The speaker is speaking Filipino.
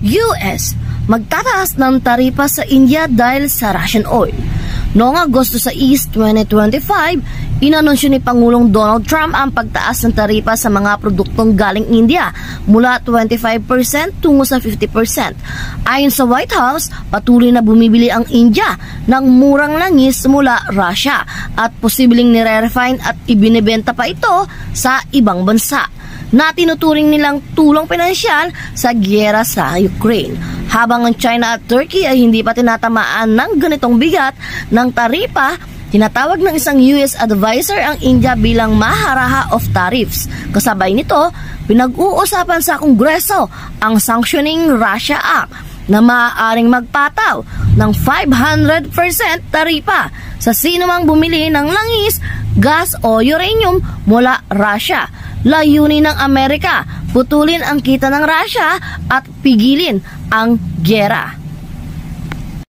US, magtataas ng taripa sa India dahil sa Russian oil. Noong Agosto 6, 2025, inanunsyo ni Pangulong Donald Trump ang pagtaas ng taripa sa mga produktong galing India mula 25% tungo sa 50%. Ayon sa White House, patuloy na bumibili ang India ng murang langis mula Russia at posibleng nire-refine at ibinebenta pa ito sa ibang bansa na tinuturing nilang tulong pinansyal sa giyera sa Ukraine. Habang ang China at Turkey ay hindi pa tinatamaan ng ganitong bigat ng taripa, tinatawag ng isang US advisor ang India bilang maharaha of tariffs. Kasabay nito, pinag-uusapan sa Kongreso ang Sanctioning Russia Act na maaaring magpataw ng 500% taripa sa sinumang bumili ng langis, gas o uranium mula Russia. Layunin ng Amerika, putulin ang kita ng Russia at pigilin ang giyera.